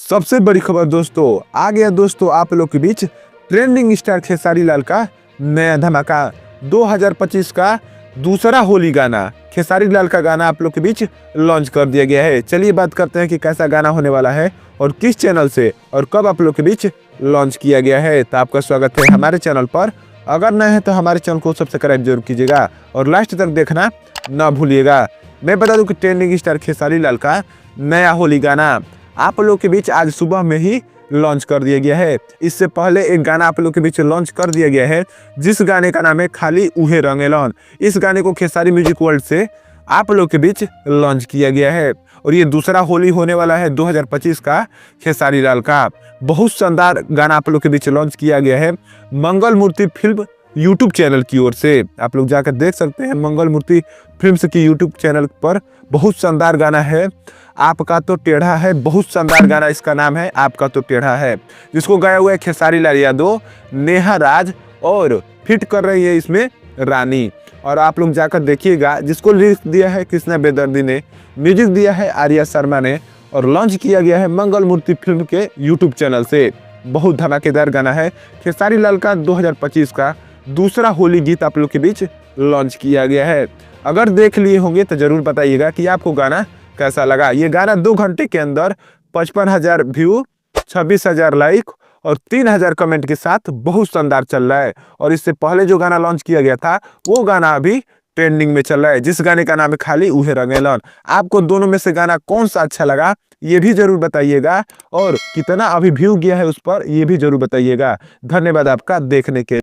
सबसे बड़ी खबर दोस्तों आ गया दोस्तों आप लोग के बीच। ट्रेंडिंग स्टार खेसारी लाल का नया धमाका 2025 का दूसरा होली गाना खेसारी लाल का गाना आप लोग के बीच लॉन्च कर दिया गया है। चलिए बात करते हैं कि कैसा गाना होने वाला है और किस चैनल से और कब आप लोग के बीच लॉन्च किया गया है। तो आपका स्वागत है हमारे चैनल पर। अगर नए हैं तो हमारे चैनल को सब्सक्राइब जरूर कीजिएगा और लास्ट तक देखना ना भूलिएगा। मैं बता दूं कि ट्रेंडिंग स्टार खेसारी लाल का नया होली गाना आप लोग के बीच आज सुबह में ही लॉन्च कर दिया गया है। इससे पहले एक गाना आप लोग के बीच लॉन्च कर दिया गया है जिस गाने का नाम है खाली उहे रंगेलन। इस गाने को खेसारी म्यूजिक वर्ल्ड से आप लोग के बीच लॉन्च किया गया है और ये दूसरा होली होने वाला है 2025 का खेसारी लाल का। बहुत शानदार गाना आप लोग के बीच लॉन्च किया गया है मंगल मूर्ति फिल्म यूट्यूब चैनल की ओर से। आप लोग जाकर देख सकते हैं मंगल मूर्ति फिल्म्स की यूट्यूब चैनल पर। बहुत शानदार गाना है आपका तो टेढ़ा है। बहुत शानदार गाना इसका नाम है आपका तो टेढ़ा है, जिसको गाया हुआ है खेसारी लाल यादव, नेहा राज और फिट कर रही है इसमें रानी। और आप लोग जाकर देखिएगा। जिसको लिरिक्स दिया है कृष्णा बेदर्दी ने, म्यूजिक दिया है आर्या शर्मा ने और लॉन्च किया गया है मंगल मूर्ति फिल्म के यूट्यूब चैनल से। बहुत धमाकेदार गाना है खेसारी लाल का 2025 का दूसरा होली गीत आप लोग के बीच लॉन्च किया गया है। अगर देख लिए होंगे तो जरूर बताइएगा कि आपको गाना कैसा लगा। ये गाना 2 घंटे के अंदर 55,000 व्यू, 26,000 लाइक और 3,000 कमेंट के साथ बहुत शानदार चल रहा है। और इससे पहले जो गाना लॉन्च किया गया था वो गाना अभी ट्रेंडिंग में चल रहा है, जिस गाने का नाम है खाली उहे रंगेलन। आपको दोनों में से गाना कौन सा अच्छा लगा ये भी जरूर बताइएगा और कितना अभी व्यू गया है उस पर ये भी जरूर बताइएगा। धन्यवाद आपका देखने के